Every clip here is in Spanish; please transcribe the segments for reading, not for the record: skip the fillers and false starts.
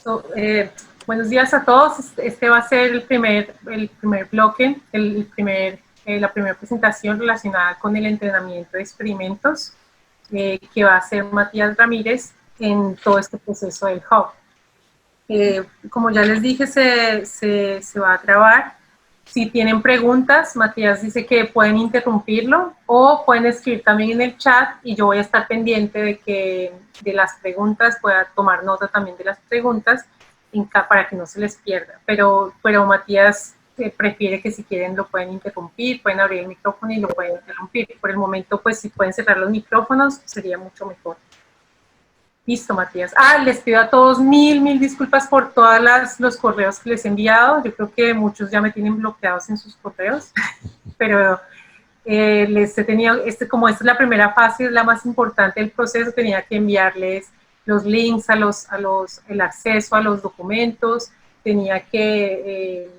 So, buenos días a todos. Este va a ser el primer bloque, la primera presentación relacionada con el entrenamiento de experimentos que va a hacer Matías Ramírez en todo este proceso del Hub. Como ya les dije, se va a grabar. Si tienen preguntas, Matías dice que pueden interrumpirlo o pueden escribir también en el chat y yo voy a estar pendiente de las preguntas, pueda tomar nota también de las preguntas para que no se les pierda. Pero Matías prefiere que si quieren lo pueden interrumpir, pueden abrir el micrófono y lo pueden interrumpir. Por el momento, pues si pueden cerrar los micrófonos, sería mucho mejor. Listo, Matías. Les pido a todos mil disculpas por todos los correos que les he enviado. Yo creo que muchos ya me tienen bloqueados en sus correos, pero les he tenido, como esta es la primera fase, es la más importante del proceso, tenía que enviarles los links el acceso a los documentos, tenía que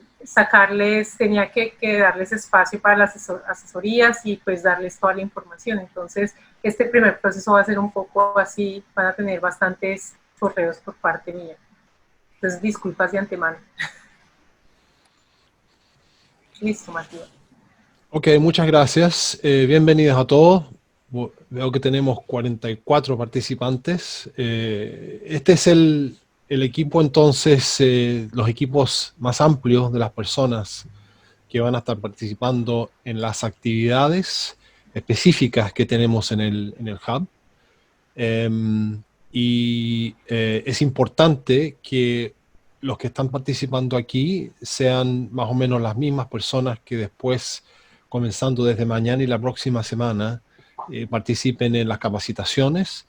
tenía que darles espacio para las asesorías y pues darles toda la información. Entonces, este primer proceso va a ser un poco así, van a tener bastantes correos por parte mía. Entonces, disculpas de antemano. Listo, Matías. Ok, muchas gracias. Bienvenidos a todos. Veo que tenemos 44 participantes. Este es el equipo, entonces, los equipos más amplios de las personas que van a estar participando en las actividades específicas que tenemos en el Hub. Es importante que los que están participando aquí sean más o menos las mismas personas que después, comenzando desde mañana y la próxima semana, participen en las capacitaciones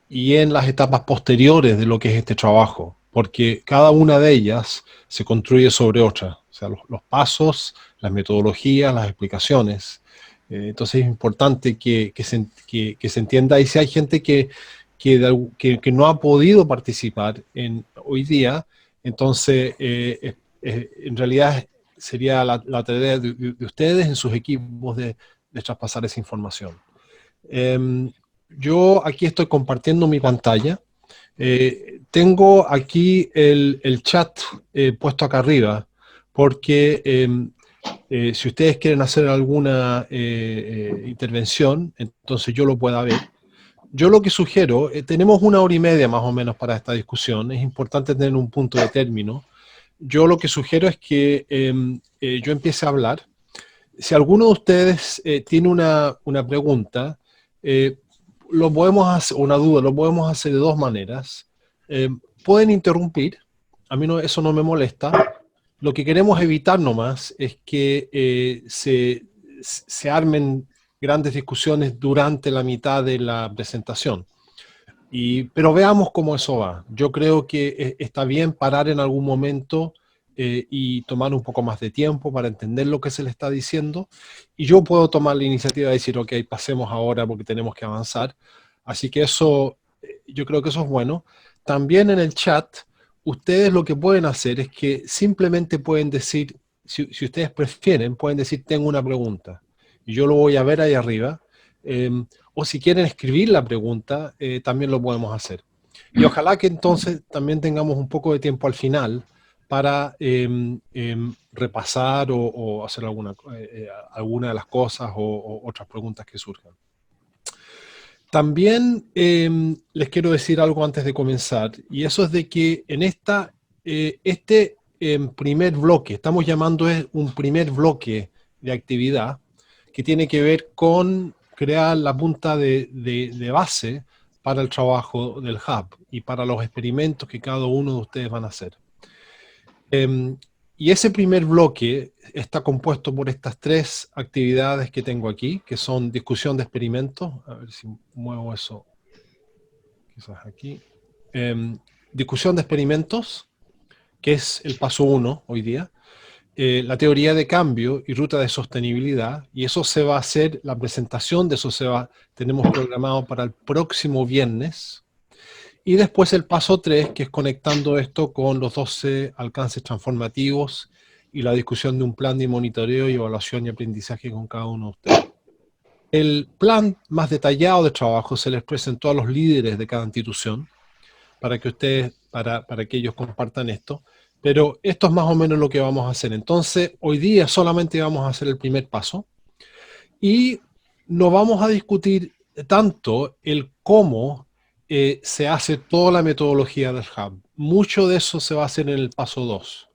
y en las etapas posteriores de lo que es este trabajo, porque cada una de ellas se construye sobre otra, o sea, los pasos, las metodologías, las explicaciones. Entonces es importante que se entienda, y si hay gente que no ha podido participar hoy día, entonces en realidad sería la tarea de ustedes en sus equipos de traspasar esa información. Yo aquí estoy compartiendo mi pantalla. Tengo aquí el chat puesto acá arriba, porque si ustedes quieren hacer alguna intervención, entonces yo lo pueda ver. Yo lo que sugiero, tenemos 1 hora y media más o menos para esta discusión, es importante tener un punto de término. Yo lo que sugiero es que yo empiece a hablar. Si alguno de ustedes tiene una pregunta, lo podemos hacer, una duda, lo podemos hacer de dos maneras. Pueden interrumpir, a mí eso no me molesta. Lo que queremos evitar nomás es que se armen grandes discusiones durante la mitad de la presentación. Pero veamos cómo eso va. Yo creo que está bien parar en algún momento y tomar un poco más de tiempo para entender lo que se le está diciendo. Y yo puedo tomar la iniciativa de decir, ok, pasemos ahora porque tenemos que avanzar. Así que eso, yo creo que eso es bueno. También en el chat, ustedes lo que pueden hacer es que simplemente pueden decir, si ustedes prefieren, pueden decir, tengo una pregunta. Y yo lo voy a ver ahí arriba. O si quieren escribir la pregunta, también lo podemos hacer. Y ojalá que entonces también tengamos un poco de tiempo al final para repasar o hacer alguna de las cosas o otras preguntas que surjan. También les quiero decir algo antes de comenzar, y eso es de que en este primer bloque, estamos llamando un primer bloque de actividad que tiene que ver con crear la punta de base para el trabajo del Hub y para los experimentos que cada uno de ustedes van a hacer. Y ese primer bloque está compuesto por estas 3 actividades que tengo aquí, que son discusión de experimentos. A ver si muevo eso. Quizás aquí. Discusión de experimentos, que es el paso 1 hoy día. La teoría de cambio y ruta de sostenibilidad, y eso se va a hacer, la presentación de eso tenemos programado para el próximo viernes. Y después el paso 3, que es conectando esto con los 12 alcances transformativos y la discusión de un plan de monitoreo y evaluación y aprendizaje con cada uno de ustedes. El plan más detallado de trabajo se les presentó a los líderes de cada institución. para que ustedes, para que ellos compartan esto. Pero esto es más o menos lo que vamos a hacer. Entonces, hoy día solamente vamos a hacer el primer paso y no vamos a discutir tanto el cómo se hace toda la metodología del Hub. Mucho de eso se va a hacer en el paso 2.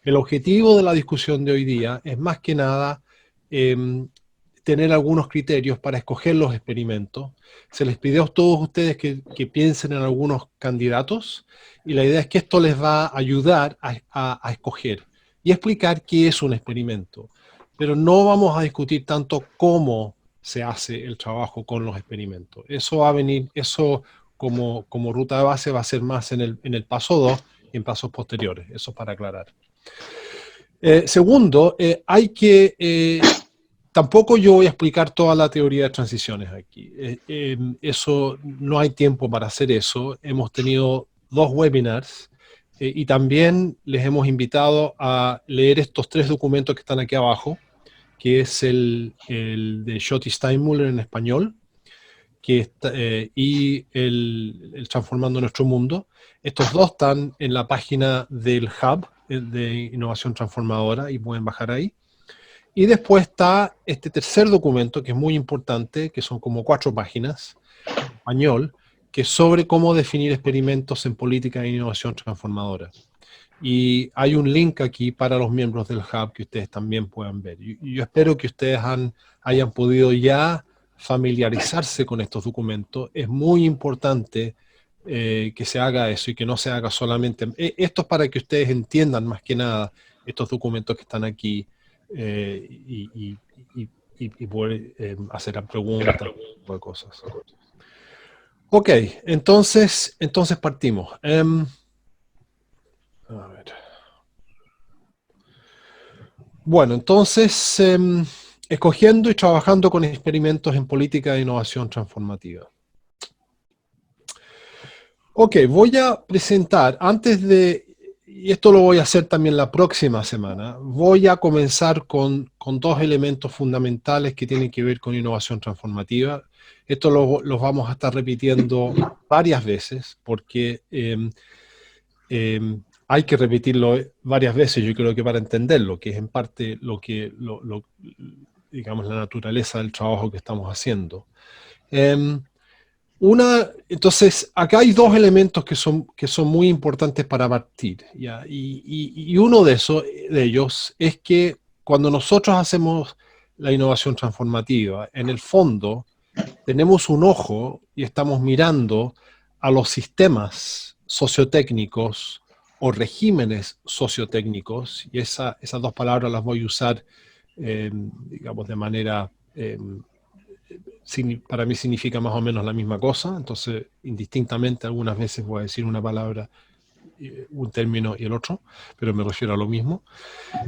El objetivo de la discusión de hoy día es más que nada tener algunos criterios para escoger los experimentos. Se les pidió a todos ustedes que piensen en algunos candidatos y la idea es que esto les va a ayudar a escoger y explicar qué es un experimento. Pero no vamos a discutir tanto cómo se hace el trabajo con los experimentos. Eso va a venir, eso como ruta de base va a ser más en el paso 2 y en pasos posteriores. Eso para aclarar. Segundo, hay que... tampoco yo voy a explicar toda la teoría de transiciones aquí. Eso, no hay tiempo para hacer eso. Hemos tenido 2 webinars y también les hemos invitado a leer estos 3 documentos que están aquí abajo, que es el de Schotti Steinmüller en español y el Transformando Nuestro Mundo. Estos 2 están en la página del Hub de Innovación Transformadora y pueden bajar ahí. Y después está este tercer documento, que es muy importante, que son como 4 páginas, en español, que es sobre cómo definir experimentos en política de innovación transformadora. Y hay un link aquí para los miembros del Hub que ustedes también puedan ver. Y yo espero que ustedes hayan podido ya familiarizarse con estos documentos. Es muy importante que se haga eso y que no se haga solamente... Esto es para que ustedes entiendan más que nada estos documentos que están aquí y poder hacer preguntas, tipo de cosas. Ok, entonces partimos. A ver. Bueno, entonces, escogiendo y trabajando con experimentos en política de innovación transformativa. Ok, voy a presentar, y esto lo voy a hacer también la próxima semana, voy a comenzar con 2 elementos fundamentales que tienen que ver con innovación transformativa. Esto los vamos a estar repitiendo varias veces porque hay que repetirlo varias veces, yo creo que para entenderlo, que es en parte digamos, la naturaleza del trabajo que estamos haciendo. Entonces, acá hay 2 elementos que son muy importantes para partir, ¿ya? Y uno de ellos es que cuando nosotros hacemos la innovación transformativa, en el fondo tenemos un ojo y estamos mirando a los sistemas sociotécnicos o regímenes sociotécnicos, y esas 2 palabras las voy a usar, digamos, de manera... para mí significa más o menos la misma cosa, entonces indistintamente algunas veces voy a decir una palabra, un término y el otro, pero me refiero a lo mismo,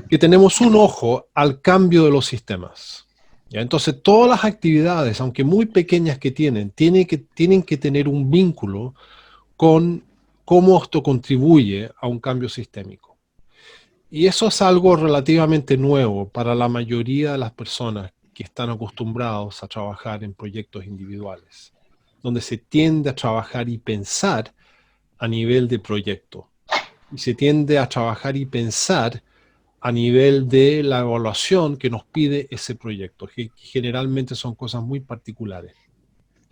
que tenemos un ojo al cambio de los sistemas. ¿Ya? Entonces todas las actividades, aunque muy pequeñas que tienen que tener un vínculo con cómo esto contribuye a un cambio sistémico. Y eso es algo relativamente nuevo para la mayoría de las personas que están acostumbrados a trabajar en proyectos individuales, donde se tiende a trabajar y pensar a nivel de proyecto. Y se tiende a trabajar y pensar a nivel de la evaluación que nos pide ese proyecto, que generalmente son cosas muy particulares.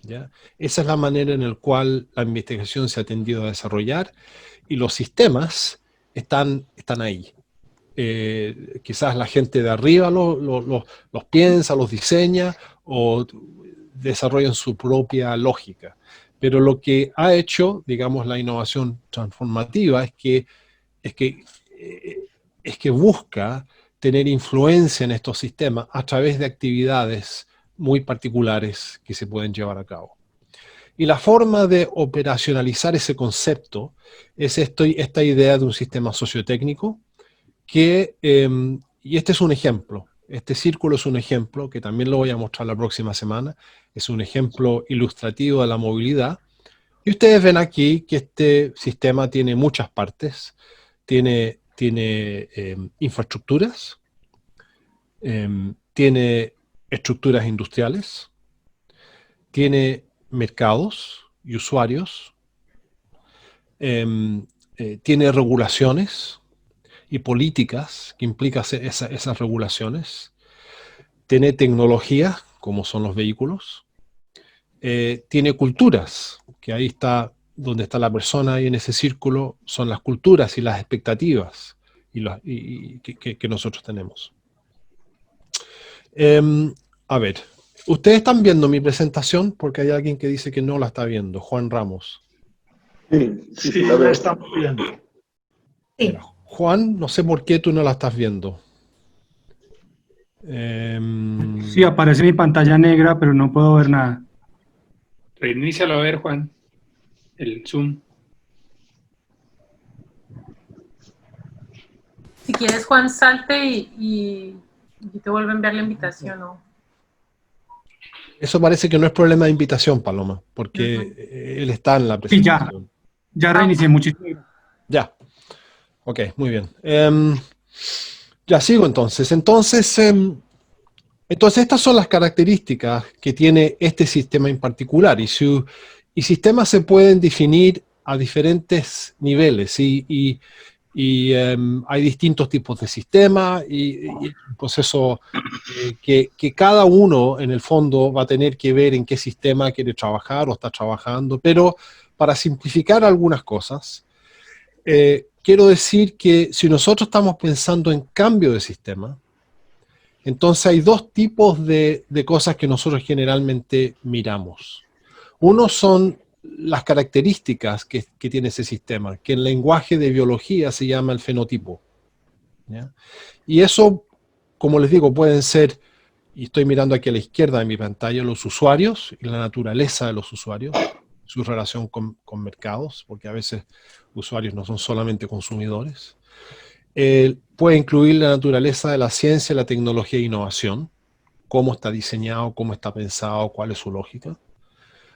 ¿Ya? Esa es la manera en la cual la investigación se ha tendido a desarrollar y los sistemas están ahí. Quizás la gente de arriba los piensa, los diseña o desarrollan su propia lógica. Pero lo que ha hecho, digamos, la innovación transformativa es que busca tener influencia en estos sistemas a través de actividades muy particulares que se pueden llevar a cabo. Y la forma de operacionalizar ese concepto es esta idea de un sistema sociotécnico y este es un ejemplo, este círculo es un ejemplo, que también lo voy a mostrar la próxima semana, es un ejemplo ilustrativo de la movilidad. Y ustedes ven aquí que este sistema tiene muchas partes, tiene infraestructuras, tiene estructuras industriales, tiene mercados y usuarios, tiene regulaciones y políticas que implican esas regulaciones, tiene tecnología, como son los vehículos, tiene culturas, que ahí está donde está la persona, y en ese círculo son las culturas y las expectativas que nosotros tenemos. A ver, ¿ustedes están viendo mi presentación? Porque hay alguien que dice que no la está viendo, Juan Ramos. Sí, la estamos viendo. Sí. Juan, no sé por qué tú no la estás viendo. Sí, aparece mi pantalla negra, pero no puedo ver nada. Reinícialo a ver, Juan, el Zoom. Si quieres, Juan, salte y te vuelvo a enviar la invitación, ¿no? Eso parece que no es problema de invitación, Paloma, porque él está en la presentación. Sí, ya reinicié muchísimo. Ya. Ok, muy bien. Ya sigo entonces. Entonces, estas son las características que tiene este sistema en particular. Y sistemas se pueden definir a diferentes niveles. Y hay distintos tipos de sistemas y un proceso que cada uno, en el fondo, va a tener que ver en qué sistema quiere trabajar o está trabajando. Pero para simplificar algunas cosas, quiero decir que si nosotros estamos pensando en cambio de sistema, entonces hay dos tipos de cosas que nosotros generalmente miramos. Uno son las características que tiene ese sistema, que en lenguaje de biología se llama el fenotipo, ¿ya? Y eso, como les digo, pueden ser, y estoy mirando aquí a la izquierda de mi pantalla, los usuarios y la naturaleza de los usuarios, su relación con mercados, porque a veces usuarios no son solamente consumidores. Puede incluir la naturaleza de la ciencia, la tecnología e innovación, cómo está diseñado, cómo está pensado, cuál es su lógica.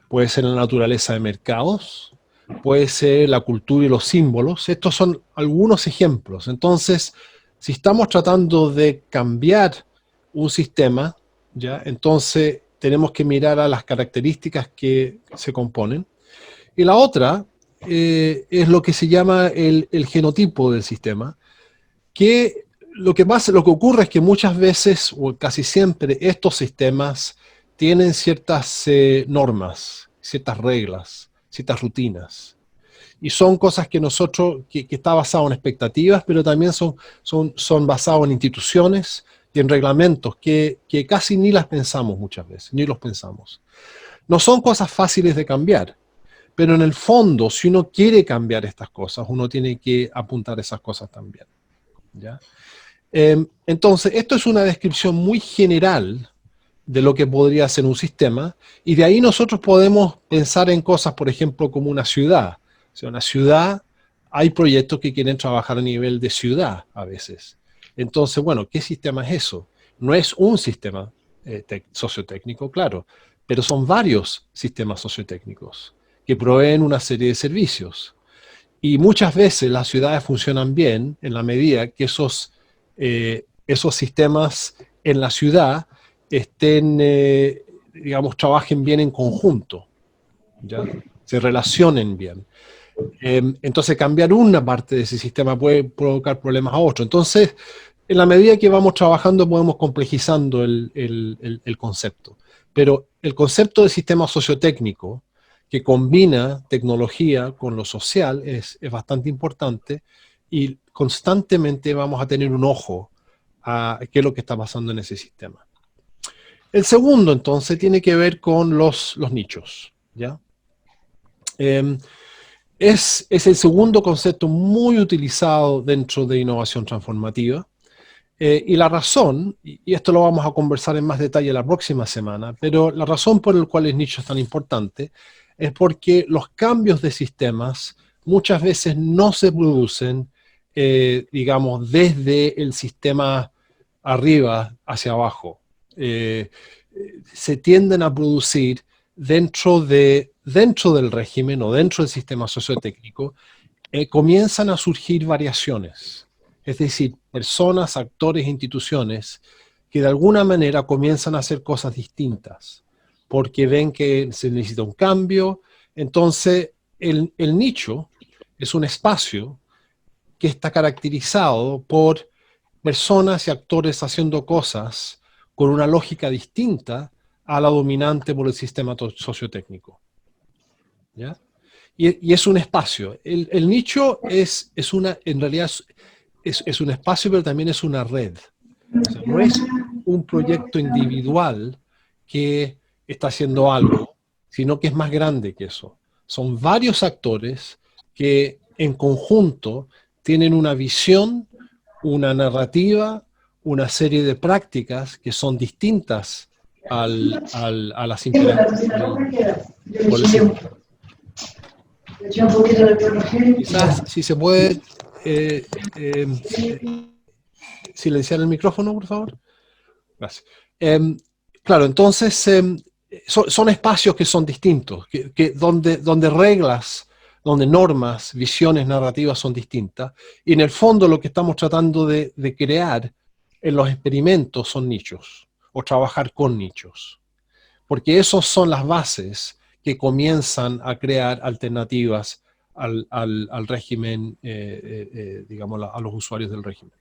Puede ser la naturaleza de mercados, puede ser la cultura y los símbolos. Estos son algunos ejemplos. Entonces, si estamos tratando de cambiar un sistema, ¿ya? Entonces tenemos que mirar a las características que se componen. Y la otra es lo que se llama el genotipo del sistema, que lo que ocurre es que muchas veces, o casi siempre, estos sistemas tienen ciertas normas, ciertas reglas, ciertas rutinas. Y son cosas que que está basado en expectativas, pero también son basados en instituciones y en reglamentos que casi ni las pensamos muchas veces, ni los pensamos. No son cosas fáciles de cambiar, pero en el fondo, si uno quiere cambiar estas cosas, uno tiene que apuntar esas cosas también, ¿ya? Entonces, esto es una descripción muy general de lo que podría ser un sistema, y de ahí nosotros podemos pensar en cosas, por ejemplo, como una ciudad. O sea, una ciudad, hay proyectos que quieren trabajar a nivel de ciudad a veces. Entonces, bueno, ¿qué sistema es eso? No es un sistema sociotécnico, claro, pero son varios sistemas sociotécnicos que proveen una serie de servicios. Y muchas veces las ciudades funcionan bien en la medida que esos sistemas en la ciudad digamos, trabajen bien en conjunto, ¿ya? Se relacionen bien. Entonces, cambiar una parte de ese sistema puede provocar problemas a otro. Entonces, en la medida que vamos trabajando, podemos complejizando el concepto. Pero el concepto de sistema sociotécnico, que combina tecnología con lo social, es bastante importante, y constantemente vamos a tener un ojo a qué es lo que está pasando en ese sistema. El segundo, entonces, tiene que ver con los nichos, ¿ya? Es el segundo concepto muy utilizado dentro de innovación transformativa, y la razón, y esto lo vamos a conversar en más detalle la próxima semana, pero la razón por la cual el nicho es tan importante es porque los cambios de sistemas muchas veces no se producen, digamos, desde el sistema arriba hacia abajo. Se tienden a producir dentro del régimen o dentro del sistema sociotécnico. Comienzan a surgir variaciones, es decir, personas, actores, instituciones que de alguna manera comienzan a hacer cosas distintas porque ven que se necesita un cambio. Entonces el nicho es un espacio que está caracterizado por personas y actores haciendo cosas con una lógica distinta a la dominante por el sistema sociotécnico. ¿Ya? Y es un espacio. El nicho en realidad es un espacio, pero también es una red. O sea, no es un proyecto individual que está haciendo algo, sino que es más grande que eso. Son varios actores que en conjunto tienen una visión, una narrativa, una serie de prácticas que son distintas a las imperativas por el sistema. Quizás, si se puede silenciar el micrófono, por favor. Gracias. Claro, entonces son espacios que son distintos, donde reglas, donde normas, visiones narrativas son distintas, y en el fondo lo que estamos tratando de crear en los experimentos son nichos, o trabajar con nichos, porque esos son las bases que comienzan a crear alternativas al régimen, digamos, a los usuarios del régimen.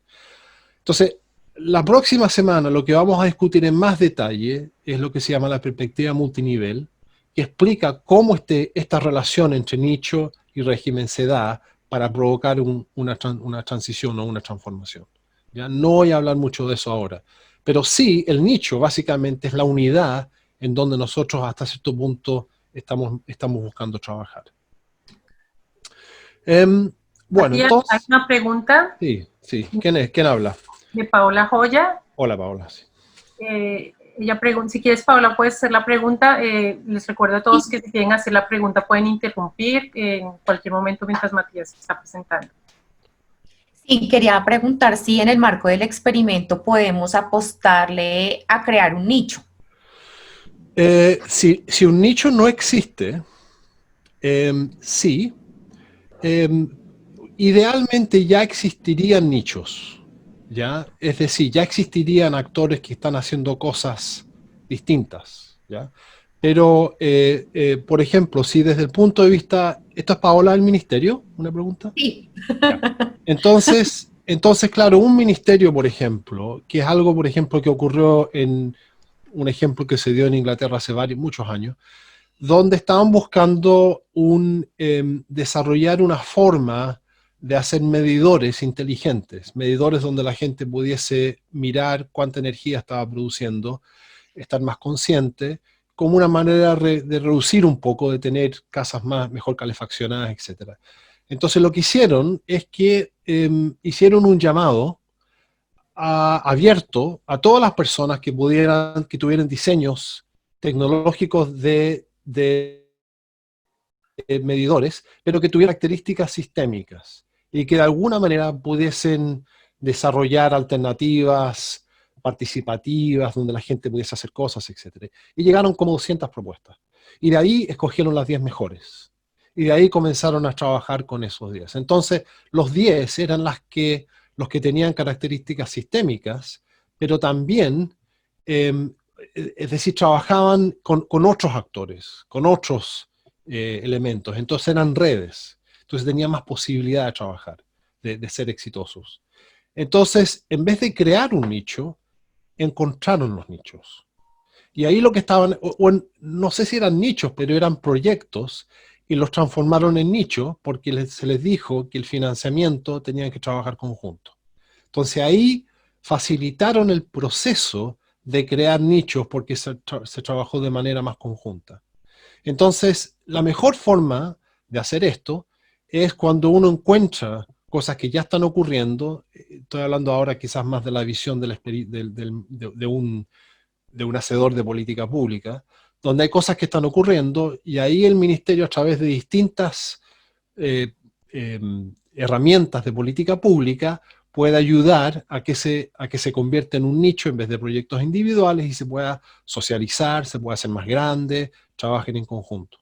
Entonces, la próxima semana lo que vamos a discutir en más detalle es lo que se llama la perspectiva multinivel, que explica cómo esta relación entre nicho y régimen se da para provocar una transición o una transformación. ¿Ya? No voy a hablar mucho de eso ahora, pero sí, el nicho básicamente es la unidad en donde nosotros hasta cierto punto estamos buscando trabajar. Bueno, entonces... ¿Hay una pregunta? Sí. ¿Quién habla? De Paola Joya. Hola, Paola. Sí. Ella pregunta, si quieres, Paola, puedes hacer la pregunta. Les recuerdo a todos que si quieren hacer la pregunta pueden interrumpir en cualquier momento mientras Matías está presentando. Sí, quería preguntar si en el marco del experimento podemos apostarle a crear un nicho. Si un nicho no existe, sí. Idealmente ya existirían nichos, ¿ya? Es decir, ya existirían actores que están haciendo cosas distintas, ¿ya? Pero, por ejemplo, si desde el punto de vista... ¿Esto es Paola del ministerio? ¿Una pregunta? Sí. Ya. Entonces, claro, un ministerio, por ejemplo, que es algo, por ejemplo, que ocurrió en un ejemplo que se dio en Inglaterra hace muchos años, donde estaban buscando desarrollar una forma de hacer medidores inteligentes, medidores donde la gente pudiese mirar cuánta energía estaba produciendo, estar más consciente, como una manera de reducir un poco, de tener casas mejor calefaccionadas, etc. Entonces lo que hicieron es que hicieron un llamado abierto a todas las personas que tuvieran diseños tecnológicos de medidores, pero que tuvieran características sistémicas y que de alguna manera pudiesen desarrollar alternativas participativas donde la gente pudiese hacer cosas, etc. Y llegaron como 200 propuestas. Y de ahí escogieron las 10 mejores. Y de ahí comenzaron a trabajar con esos 10. Entonces, los 10 eran los que tenían características sistémicas, pero también, es decir, trabajaban con otros actores, con otros elementos. Entonces eran redes. Entonces tenían más posibilidad de trabajar, de ser exitosos. Entonces, en vez de crear un nicho, encontraron los nichos. Y ahí lo que estaban, no sé si eran nichos, pero eran proyectos, y los transformaron en nichos porque se les dijo que el financiamiento tenían que trabajar conjunto. Entonces ahí facilitaron el proceso de crear nichos porque se trabajó de manera más conjunta. Entonces, la mejor forma de hacer esto es cuando uno encuentra cosas que ya están ocurriendo. Estoy hablando ahora quizás más de la visión de un hacedor de política pública, donde hay cosas que están ocurriendo y ahí el ministerio, a través de distintas herramientas de política pública, puede ayudar a que se convierta en un nicho en vez de proyectos individuales y se pueda socializar, se pueda hacer más grande, trabajen en conjunto.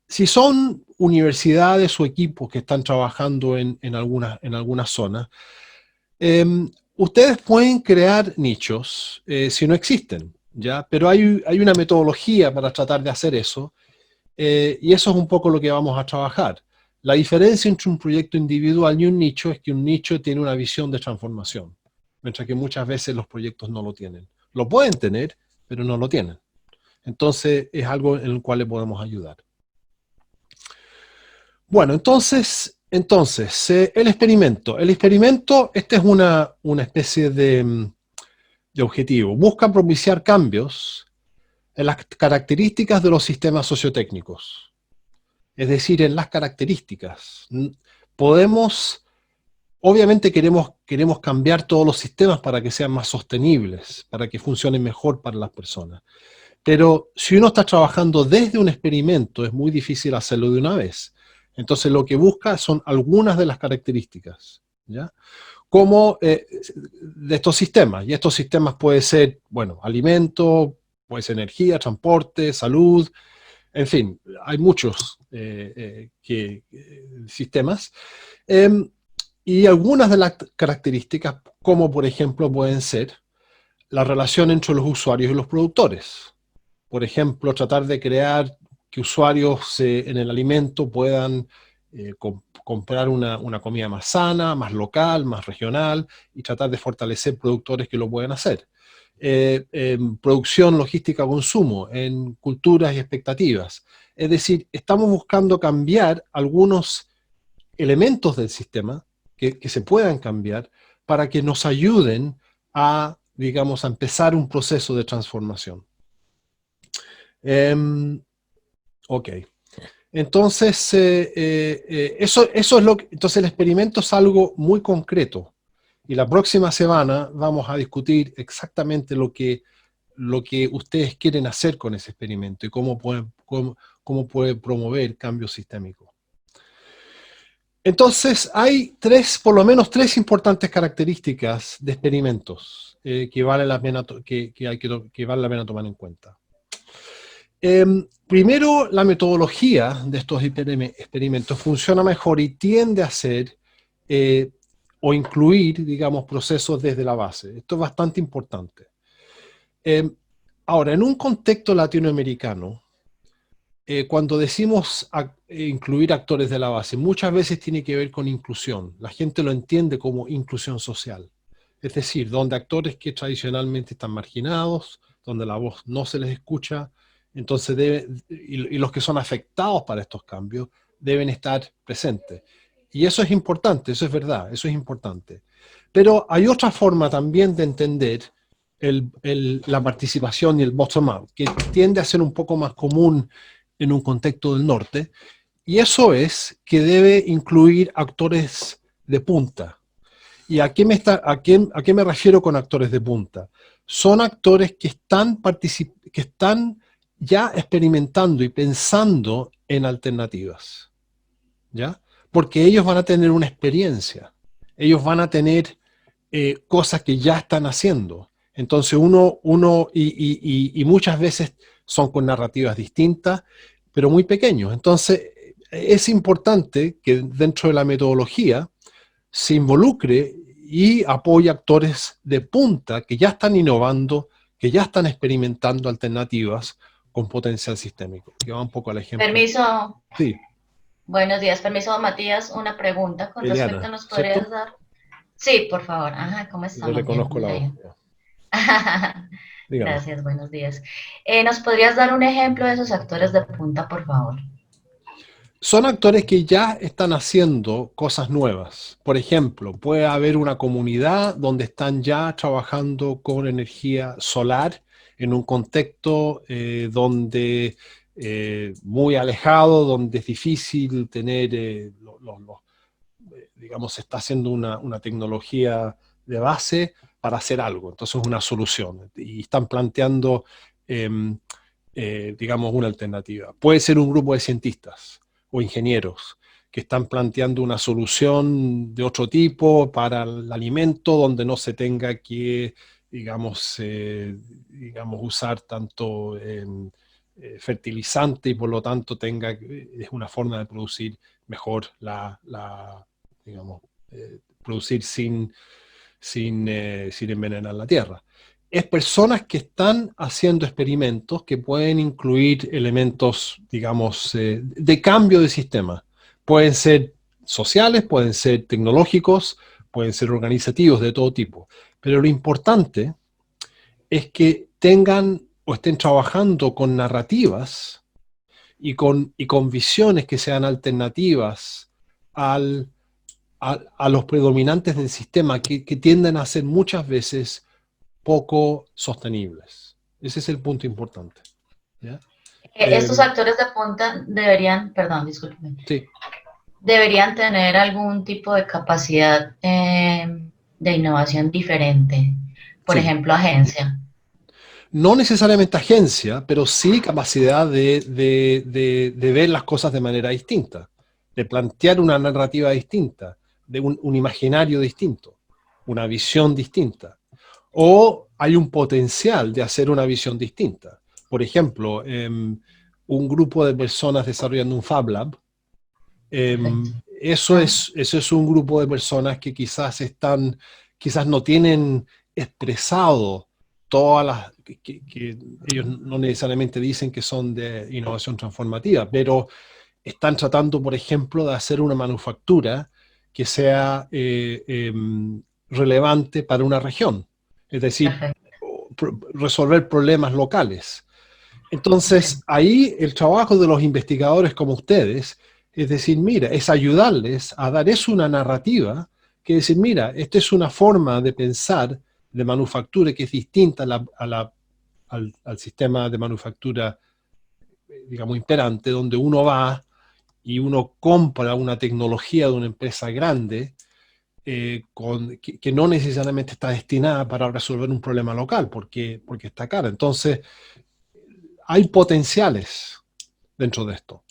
Si son universidades o equipos que están trabajando en algunas zonas, ustedes pueden crear nichos si no existen, ¿ya? Pero hay una metodología para tratar de hacer eso, y eso es un poco lo que vamos a trabajar. La diferencia entre un proyecto individual y un nicho es que un nicho tiene una visión de transformación, mientras que muchas veces los proyectos no lo tienen. Lo pueden tener, pero no lo tienen. Entonces, es algo en el cual le podemos ayudar. Bueno, entonces el experimento. El experimento, este es una especie de objetivo. Busca propiciar cambios en las características de los sistemas sociotécnicos. Es decir, en las características. Obviamente queremos cambiar todos los sistemas para que sean más sostenibles, para que funcionen mejor para las personas. Pero si uno está trabajando desde un experimento, es muy difícil hacerlo de una vez. Entonces lo que busca son algunas de las características, ¿ya? Como de estos sistemas. Y estos sistemas pueden ser, bueno, alimento, puede ser energía, transporte, salud, en fin, hay muchos sistemas. Y algunas de las características, como por ejemplo pueden ser la relación entre los usuarios y los productores. Por ejemplo, tratar de crear que usuarios en el alimento puedan comprar una comida más sana, más local, más regional, y tratar de fortalecer productores que lo pueden hacer. En producción, logística, consumo, en culturas y expectativas. Es decir, estamos buscando cambiar algunos elementos del sistema que se puedan cambiar para que nos ayuden a, digamos, a empezar un proceso de transformación. Ok. Entonces, eso es lo que, entonces el experimento es algo muy concreto. Y la próxima semana vamos a discutir exactamente lo que ustedes quieren hacer con ese experimento y cómo puede promover cambios sistémicos. Entonces, hay por lo menos tres importantes características de experimentos que vale la pena tomar en cuenta. Primero, la metodología de estos experimentos funciona mejor y tiende a ser o incluir, digamos, procesos desde la base. Esto es bastante importante. Ahora, en un contexto latinoamericano, cuando decimos incluir actores de la base, muchas veces tiene que ver con inclusión. La gente lo entiende como inclusión social. Es decir, donde actores que tradicionalmente están marginados, donde la voz no se les escucha, entonces y los que son afectados para estos cambios deben estar presentes. Y eso es importante, eso es verdad, eso es importante. Pero hay otra forma también de entender la participación y el bottom-up, que tiende a ser un poco más común en un contexto del norte, y eso es que debe incluir actores de punta. ¿Y a qué me refiero con actores de punta? Son actores que están ya experimentando y pensando en alternativas, ¿ya? Porque ellos van a tener una experiencia, ellos van a tener cosas que ya están haciendo. Entonces y muchas veces son con narrativas distintas, pero muy pequeños. Entonces es importante que dentro de la metodología se involucre y apoye actores de punta que ya están innovando, que ya están experimentando alternativas con potencial sistémico. Que va un poco al ejemplo. Permiso. Sí. Buenos días, permiso, Matías, una pregunta con Eliana, respecto, ¿nos podrías ¿cierto? dar? Sí, por favor. Ajá, ¿cómo estamos? Le reconozco la voz. Dígame. Gracias, buenos días. ¿Nos podrías dar un ejemplo de esos actores de punta, por favor? Son actores que ya están haciendo cosas nuevas. Por ejemplo, puede haber una comunidad donde están ya trabajando con energía solar en un contexto donde muy alejado, donde es difícil tener, digamos, se está haciendo una tecnología de base para hacer algo. Entonces es una solución. Y están planteando, digamos, una alternativa. Puede ser un grupo de cientistas o ingenieros que están planteando una solución de otro tipo para el alimento donde no se tenga que, digamos, usar tanto fertilizante y por lo tanto es una forma de producir mejor digamos, producir sin envenenar la tierra. Es personas que están haciendo experimentos que pueden incluir elementos, digamos, de cambio de sistema. pueden ser sociales, pueden ser tecnológicos, pueden ser organizativos de todo tipo. Pero lo importante es que tengan o estén trabajando con narrativas y con visiones que sean alternativas a los predominantes del sistema, que tienden a ser muchas veces poco sostenibles. Ese es el punto importante. ¿Ya? Estos actores de punta deberían, perdón, discúlpeme, Sí. deberían tener algún tipo de capacidad de innovación diferente, por Sí. ejemplo, agencia. No necesariamente agencia, pero sí capacidad de ver las cosas de manera distinta, de plantear una narrativa distinta, de un imaginario distinto, una visión distinta. O hay un potencial de hacer una visión distinta. Por ejemplo, un grupo de personas desarrollando un Fab Lab, eso es un grupo de personas que quizás no tienen expresado todas las, que ellos no necesariamente dicen que son de innovación transformativa, pero están tratando, por ejemplo, de hacer una manufactura que sea relevante para una región, es decir, resolver problemas locales. Entonces, ahí el trabajo de los investigadores como ustedes es decir, mira, es ayudarles a dar eso una narrativa, que decir, mira, esta es una forma de pensar de manufactura que es distinta al sistema de manufactura, digamos, imperante, donde uno va y uno compra una tecnología de una empresa grande que no necesariamente está destinada para resolver un problema local, porque está cara. Entonces, hay potenciales dentro de esto.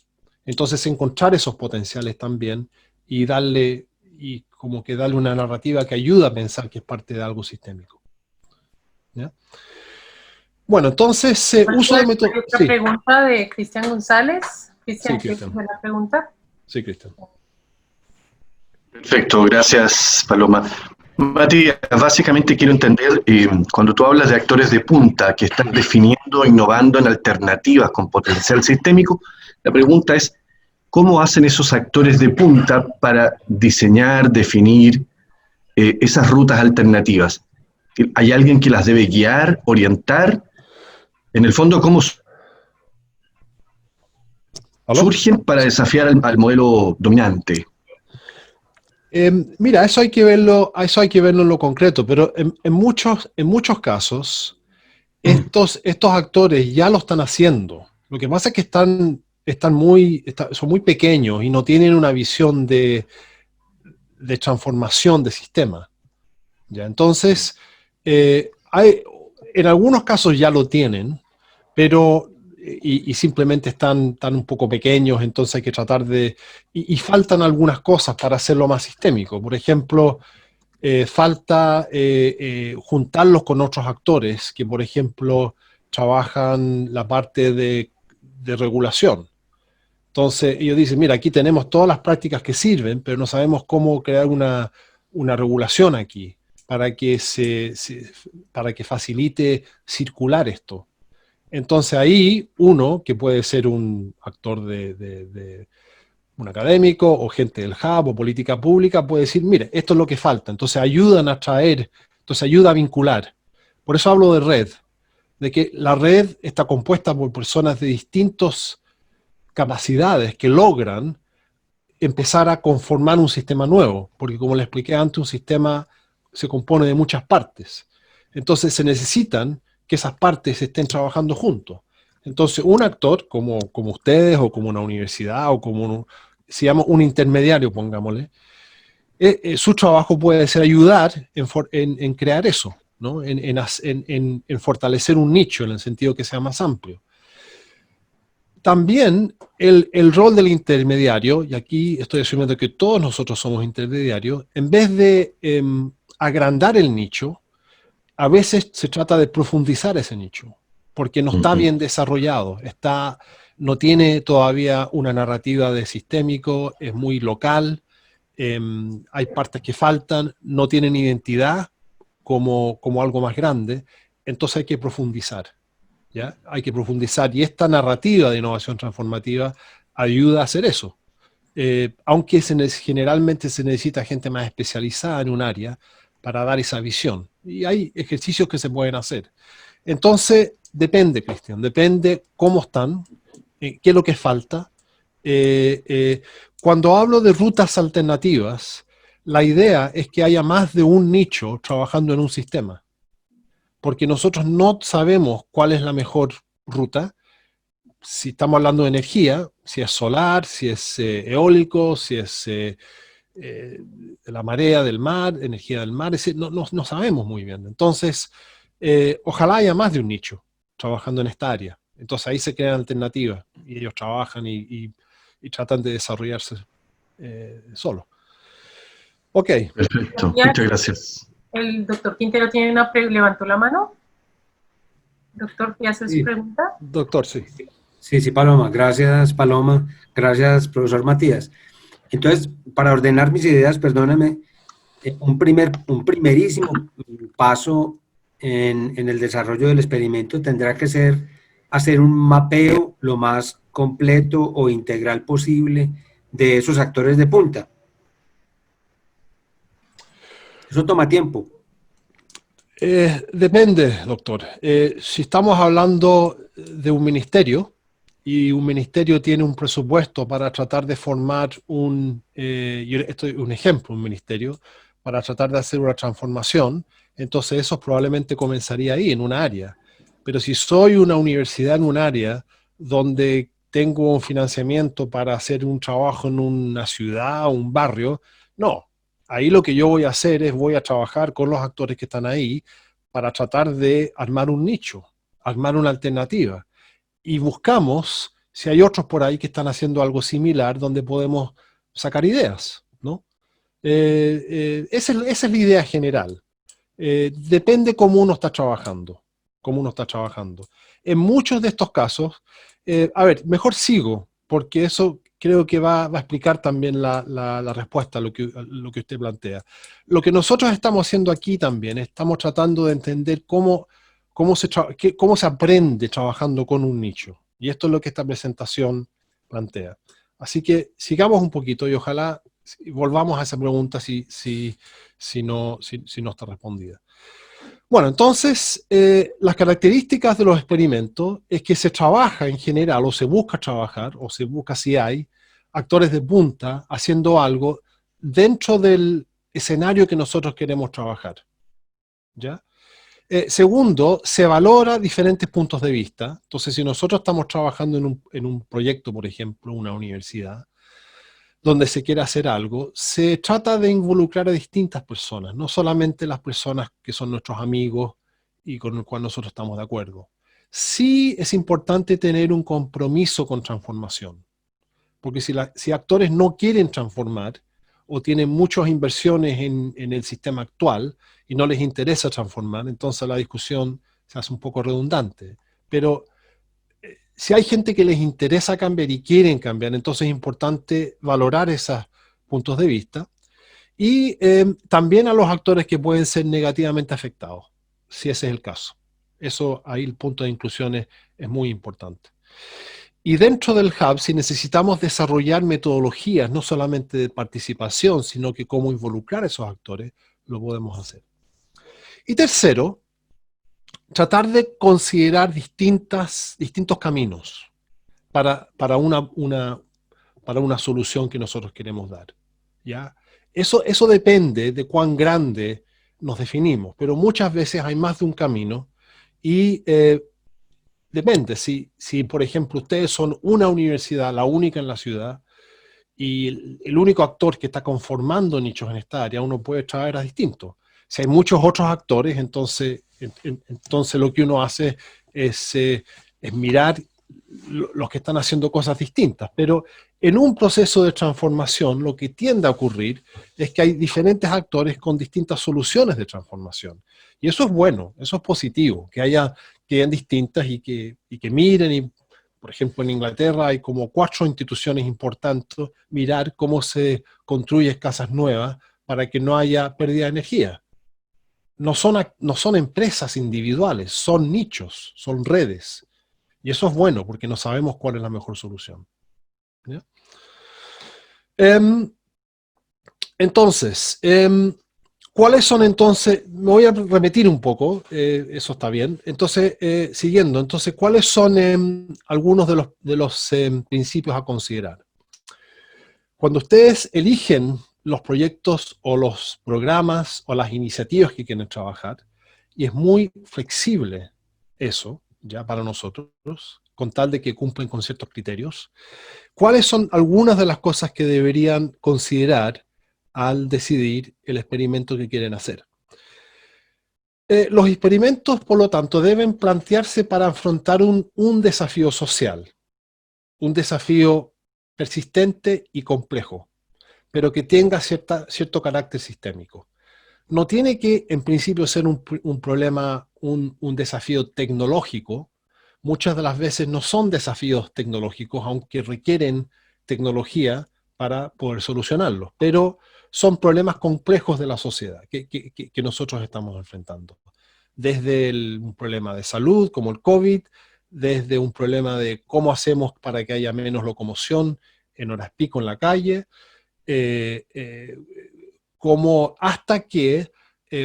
Entonces, encontrar esos potenciales también y como que darle una narrativa que ayuda a pensar que es parte de algo sistémico. ¿Ya? Bueno, entonces, uso de método... Hay otra pregunta de Cristian González. Cristian, Sí, Cristian. ¿tienes la pregunta? Sí, Cristian. Perfecto, gracias, Paloma. Matías, básicamente quiero entender, cuando tú hablas de actores de punta que están definiendo, innovando en alternativas con potencial sistémico, la pregunta es, ¿cómo hacen esos actores de punta para diseñar, definir esas rutas alternativas? ¿Hay alguien que las debe guiar, orientar? En el fondo, ¿cómo surgen para desafiar al modelo dominante? Mira, eso hay que verlo en lo concreto, pero en muchos casos estos actores ya lo están haciendo. Lo que pasa es que son muy pequeños y no tienen una visión de transformación de sistema. ¿Ya? Entonces, en algunos casos ya lo tienen, pero y simplemente están un poco pequeños, entonces hay que tratar y faltan algunas cosas para hacerlo más sistémico. Por ejemplo, falta juntarlos con otros actores que, por ejemplo, trabajan la parte de regulación. Entonces ellos dicen, mira, aquí tenemos todas las prácticas que sirven, pero no sabemos cómo crear una regulación aquí para que facilite circular esto. Entonces ahí uno, que puede ser un actor un académico o gente del hub o política pública, puede decir, mire, esto es lo que falta. Entonces ayudan a traer, entonces ayuda a vincular. Por eso hablo de red, de que la red está compuesta por personas de distintas capacidades que logran empezar a conformar un sistema nuevo, porque como le expliqué antes, un sistema se compone de muchas partes. Entonces se necesitan que esas partes estén trabajando juntos. Entonces un actor como ustedes o como una universidad o como se llama un intermediario, pongámosle, su trabajo puede ser ayudar en crear eso, ¿no? en fortalecer un nicho en el sentido que sea más amplio. También el rol del intermediario, y aquí estoy asumiendo que todos nosotros somos intermediarios, en vez de agrandar el nicho, a veces se trata de profundizar ese nicho, porque no está bien desarrollado, no tiene todavía una narrativa de sistémico, es muy local, hay partes que faltan, no tienen identidad como algo más grande, entonces hay que profundizar. ¿Ya? Hay que profundizar y esta narrativa de innovación transformativa ayuda a hacer eso. aunque generalmente se necesita gente más especializada en un área para dar esa visión. Y hay ejercicios que se pueden hacer. Entonces, depende, Cristian, depende cómo están, qué es lo que falta. Cuando hablo de rutas alternativas, la idea es que haya más de un nicho trabajando en un sistema, porque nosotros no sabemos cuál es la mejor ruta. Si estamos hablando de energía, si es solar, si es eólico, si es la marea del mar, energía del mar, es decir, no sabemos muy bien. Entonces, ojalá haya más de un nicho trabajando en esta área. Entonces ahí se crean alternativas y ellos trabajan y tratan de desarrollarse solo. Ok. Perfecto, muchas gracias. El doctor Quintero tiene una levantó la mano. Doctor, ¿ya hace su pregunta? Doctor, sí. Sí, Paloma. Gracias, Paloma. Gracias, profesor Matías. Entonces, para ordenar mis ideas, perdóname, un primerísimo paso en el desarrollo del experimento tendrá que ser hacer un mapeo lo más completo o integral posible de esos actores de punta. Eso toma tiempo. Depende, doctor. Si estamos hablando de un ministerio, y un ministerio tiene un presupuesto para tratar de formar esto es un ejemplo, un ministerio, para tratar de hacer una transformación, entonces eso probablemente comenzaría ahí, en una área. Pero si soy una universidad en un área donde tengo un financiamiento para hacer un trabajo en una ciudad o un barrio, no. Ahí lo que yo voy a hacer es voy a trabajar con los actores que están ahí para tratar de armar un nicho, armar una alternativa. Y buscamos si hay otros por ahí que están haciendo algo similar donde podemos sacar ideas, ¿no? Esa es la idea general. Depende cómo uno está trabajando, En muchos de estos casos, a ver, mejor sigo, porque eso creo que va a explicar también la respuesta a lo que usted plantea. Lo que nosotros estamos haciendo aquí también, estamos tratando de entender cómo se aprende trabajando con un nicho. Y esto es lo que esta presentación plantea. Así que sigamos un poquito y ojalá volvamos a esa pregunta si no está respondida. Bueno, entonces, las características de los experimentos es que se trabaja en general, o se busca trabajar, o se busca si hay actores de punta haciendo algo dentro del escenario que nosotros queremos trabajar. ¿Ya? Segundo, se valora diferentes puntos de vista. Entonces, si nosotros estamos trabajando en un proyecto, por ejemplo, una universidad, donde se quiere hacer algo, se trata de involucrar a distintas personas, no solamente las personas que son nuestros amigos y con los cuales nosotros estamos de acuerdo. Sí es importante tener un compromiso con transformación, porque si actores no quieren transformar o tienen muchas inversiones en el sistema actual y no les interesa transformar, entonces la discusión se hace un poco redundante. Pero si hay gente que les interesa cambiar y quieren cambiar, entonces es importante valorar esos puntos de vista. Y también a los actores que pueden ser negativamente afectados, si ese es el caso. Eso, ahí el punto de inclusión es muy importante. Y dentro del Hub, si necesitamos desarrollar metodologías, no solamente de participación, sino que cómo involucrar a esos actores, lo podemos hacer. Y tercero, tratar de considerar distintos caminos para una solución que nosotros queremos dar. ¿Ya? Eso depende de cuán grande nos definimos, pero muchas veces hay más de un camino y depende. Si, por ejemplo, ustedes son una universidad, la única en la ciudad, y el único actor que está conformando nichos en esta área, uno puede traer a distintos. Si hay muchos otros actores, entonces lo que uno hace es mirar los que están haciendo cosas distintas. Pero en un proceso de transformación, lo que tiende a ocurrir es que hay diferentes actores con distintas soluciones de transformación. Y eso es bueno, eso es positivo, que hayan distintas y que miren. Y, por ejemplo, en Inglaterra hay como 4 instituciones importantes, mirar cómo se construyen casas nuevas para que no haya pérdida de energía. No son empresas individuales, son nichos, son redes. Y eso es bueno porque no sabemos cuál es la mejor solución. ¿Ya? Entonces, ¿cuáles son entonces? Me voy a repetir un poco, eso está bien. Entonces, siguiendo, entonces, ¿cuáles son algunos de los principios a considerar? Cuando ustedes eligen los proyectos o los programas o las iniciativas que quieren trabajar, y es muy flexible eso, ya para nosotros, con tal de que cumplen con ciertos criterios, ¿cuáles son algunas de las cosas que deberían considerar al decidir el experimento que quieren hacer? Los experimentos, por lo tanto, deben plantearse para afrontar un desafío social, un desafío persistente y complejo, pero que tenga cierto carácter sistémico. No tiene que, en principio, ser un problema, un desafío tecnológico. Muchas de las veces no son desafíos tecnológicos, aunque requieren tecnología para poder solucionarlos, pero son problemas complejos de la sociedad que nosotros estamos enfrentando. Desde un problema de salud, como el COVID, desde un problema de cómo hacemos para que haya menos locomoción en horas pico en la calle, como hasta que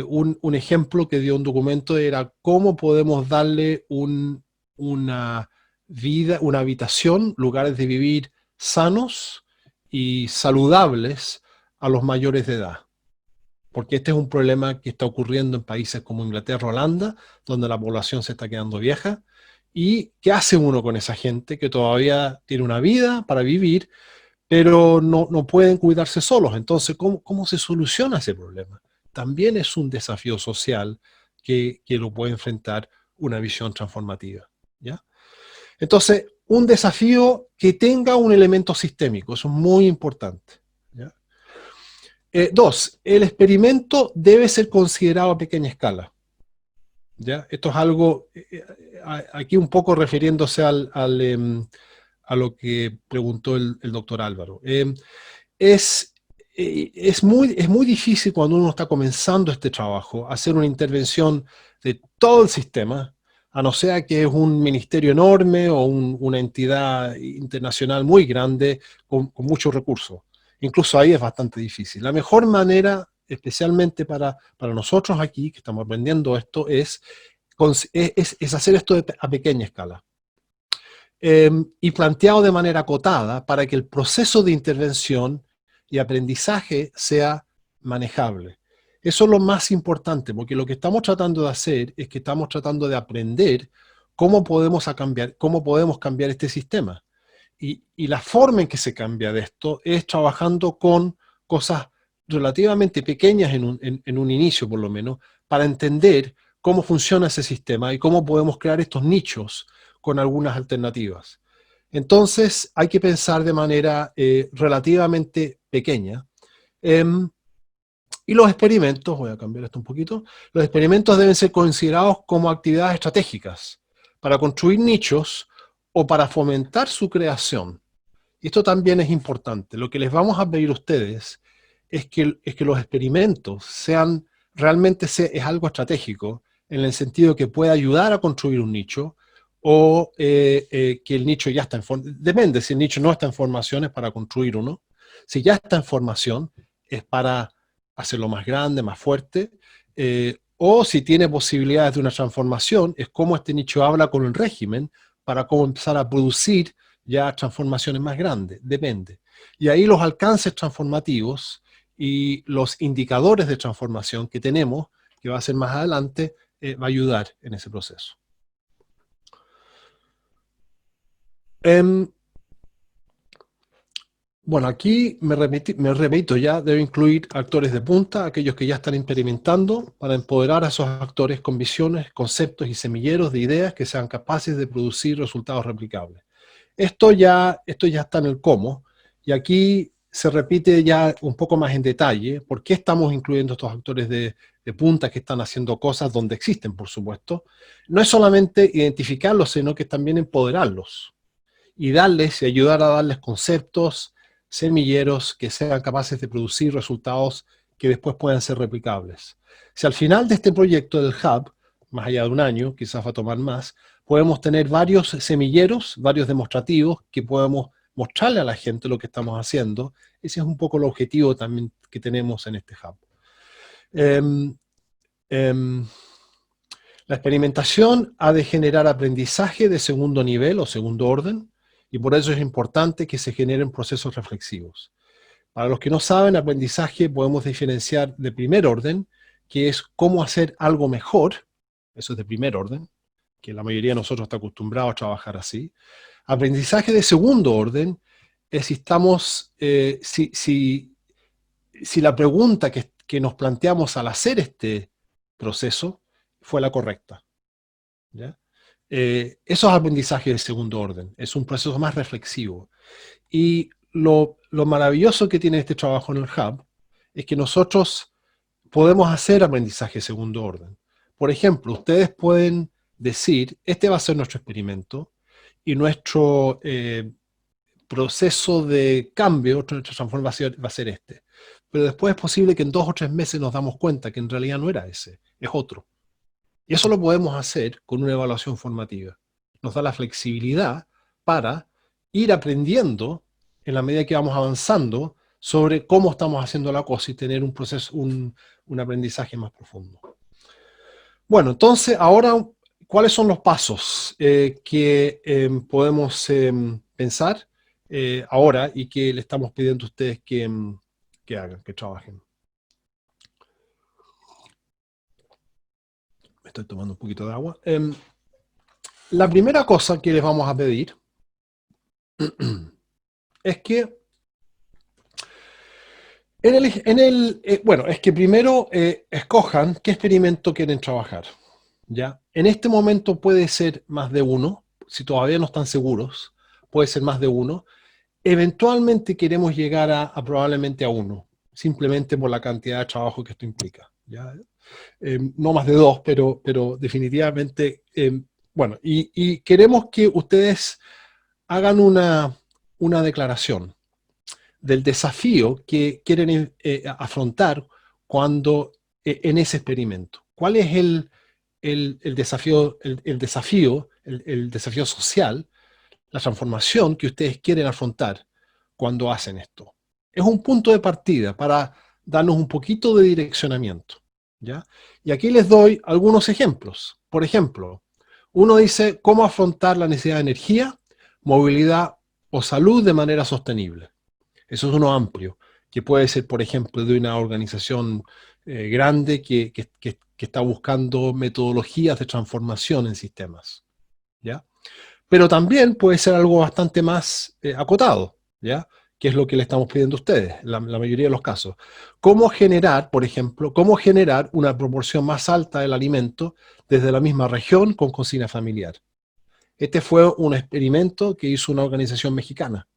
un ejemplo que dio un documento era cómo podemos darle una vida, una habitación, lugares de vivir sanos y saludables a los mayores de edad. Porque este es un problema que está ocurriendo en países como Inglaterra, Holanda, donde la población se está quedando vieja. ¿Y qué hace uno con esa gente que todavía tiene una vida para vivir, pero no pueden cuidarse solos? Entonces, ¿cómo se soluciona ese problema? También es un desafío social que lo puede enfrentar una visión transformativa, ¿ya? Entonces, un desafío que tenga un elemento sistémico, eso es muy importante, ¿ya? Dos, el experimento debe ser considerado a pequeña escala, ¿ya? Esto es algo, aquí un poco refiriéndose a lo que preguntó el doctor Álvaro. Es muy difícil cuando uno está comenzando este trabajo hacer una intervención de todo el sistema, a no ser que es un ministerio enorme o una entidad internacional muy grande con muchos recursos. Incluso ahí es bastante difícil. La mejor manera, especialmente para nosotros aquí, que estamos aprendiendo esto, es hacer esto a pequeña escala. Y planteado de manera acotada para que el proceso de intervención y aprendizaje sea manejable. Eso es lo más importante, porque lo que estamos tratando de hacer es que estamos tratando de aprender cómo podemos cambiar este sistema. Y la forma en que se cambia de esto es trabajando con cosas relativamente pequeñas en un inicio, por lo menos, para entender cómo funciona ese sistema y cómo podemos crear estos nichos con algunas alternativas. Entonces, hay que pensar de manera relativamente pequeña. Y los experimentos, voy a cambiar esto un poquito, los experimentos deben ser considerados como actividades estratégicas para construir nichos o para fomentar su creación. Y esto también es importante. Lo que les vamos a pedir a ustedes es que los experimentos realmente es algo estratégico, en el sentido que puede ayudar a construir un nicho, o que el nicho ya está en formación. Depende, si el nicho no está en formación es para construir uno. Si ya está en formación es para hacerlo más grande, más fuerte, o si tiene posibilidades de una transformación, es como este nicho habla con el régimen para cómo empezar a producir ya transformaciones más grandes, depende. Y ahí los alcances transformativos y los indicadores de transformación que tenemos, que va a ser más adelante, va a ayudar en ese proceso. Bueno, aquí me repito ya, debo incluir actores de punta, aquellos que ya están experimentando, para empoderar a esos actores con visiones, conceptos y semilleros de ideas que sean capaces de producir resultados replicables. Esto ya está en el cómo, y aquí se repite ya un poco más en detalle por qué estamos incluyendo estos actores de punta que están haciendo cosas donde existen, por supuesto. No es solamente identificarlos, sino que también empoderarlos y ayudar a darles conceptos, semilleros que sean capaces de producir resultados que después puedan ser replicables. Si al final de este proyecto del Hub, más allá de un año, quizás va a tomar más, podemos tener varios semilleros, varios demostrativos que podemos mostrarle a la gente lo que estamos haciendo. Ese es un poco el objetivo también que tenemos en este hub. La experimentación ha de generar aprendizaje de segundo nivel o segundo orden, y por eso es importante que se generen procesos reflexivos. Para los que no saben, aprendizaje podemos diferenciar de primer orden, que es cómo hacer algo mejor, eso es de primer orden, que la mayoría de nosotros está acostumbrado a trabajar así. Aprendizaje de segundo orden es si estamos, si la pregunta que nos planteamos al hacer este proceso fue la correcta, ¿ya? Eso es aprendizaje de segundo orden, es un proceso más reflexivo. Y lo maravilloso que tiene este trabajo en el Hub es que nosotros podemos hacer aprendizaje de segundo orden. Por ejemplo, ustedes pueden decir, este va a ser nuestro experimento y nuestro proceso de cambio, nuestra transformación va a ser este. Pero después es posible que en 2 o 3 meses nos damos cuenta que en realidad no era ese, es otro. Y eso lo podemos hacer con una evaluación formativa. Nos da la flexibilidad para ir aprendiendo en la medida que vamos avanzando sobre cómo estamos haciendo la cosa y tener un proceso, un aprendizaje más profundo. Bueno, entonces ahora, ¿cuáles son los pasos que podemos pensar ahora y que le estamos pidiendo a ustedes que hagan, que trabajen? Me estoy tomando un poquito de agua. La primera cosa que les vamos a pedir es que es que primero escojan qué experimento quieren trabajar, ¿ya? En este momento puede ser más de uno, si todavía no están seguros, puede ser más de uno. Eventualmente queremos llegar a probablemente a uno, simplemente por la cantidad de trabajo que esto implica, ¿ya? No más de 2, pero definitivamente, bueno, y queremos que ustedes hagan una declaración del desafío que quieren afrontar cuando en ese experimento. ¿Cuál es el desafío social, la transformación que ustedes quieren afrontar cuando hacen esto? Es un punto de partida para darnos un poquito de direccionamiento, ¿ya? Y aquí les doy algunos ejemplos. Por ejemplo, uno dice cómo afrontar la necesidad de energía, movilidad o salud de manera sostenible. Eso es uno amplio, que puede ser, por ejemplo, de una organización grande que está buscando metodologías de transformación en sistemas, ¿ya? Pero también puede ser algo bastante más acotado, ¿ya? Que es lo que le estamos pidiendo a ustedes, la mayoría de los casos. ¿Cómo generar, por ejemplo, una proporción más alta del alimento desde la misma región con cocina familiar? Este fue un experimento que hizo una organización mexicana,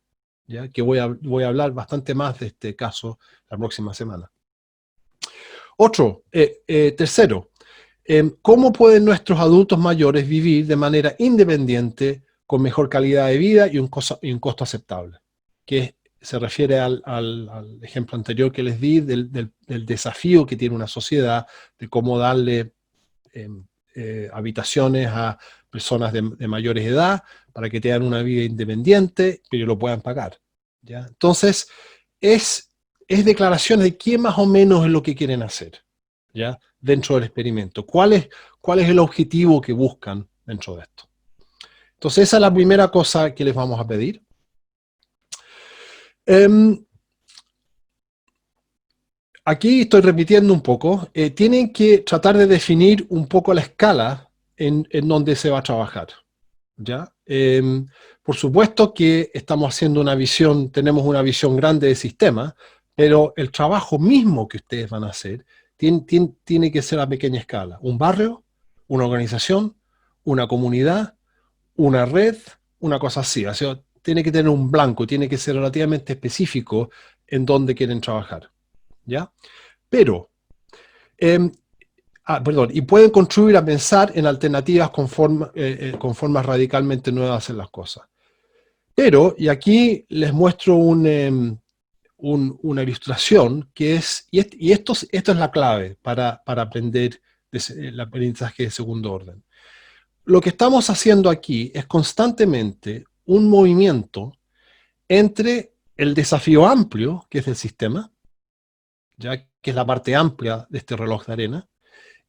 ¿ya? Que voy a hablar bastante más de este caso la próxima semana. Tercero, ¿cómo pueden nuestros adultos mayores vivir de manera independiente, con mejor calidad de vida y un costo aceptable? Que se refiere al ejemplo anterior que les di del desafío que tiene una sociedad, de cómo darle habitaciones a personas de mayores edad para que tengan una vida independiente, pero lo puedan pagar, ¿ya? Entonces, es declaración de qué más o menos es lo que quieren hacer, ¿ya? Dentro del experimento. ¿Cuál es el objetivo que buscan dentro de esto? Entonces, esa es la primera cosa que les vamos a pedir. Aquí estoy repitiendo un poco. Tienen que tratar de definir un poco la escala en donde se va a trabajar, ¿ya? Por supuesto que estamos haciendo tenemos una visión grande de sistema, pero el trabajo mismo que ustedes van a hacer tiene que ser a pequeña escala. Un barrio, una organización, una comunidad, una red, una cosa así. O sea, tiene que tener un blanco, tiene que ser relativamente específico en dónde quieren trabajar, ¿ya? Pero, y pueden contribuir a pensar en alternativas con formas radicalmente nuevas de hacer las cosas. Pero, y aquí les muestro una ilustración que es, y esto es la clave para aprender el aprendizaje de segundo orden. Lo que estamos haciendo aquí es constantemente un movimiento entre el desafío amplio, que es el sistema, ya que es la parte amplia de este reloj de arena,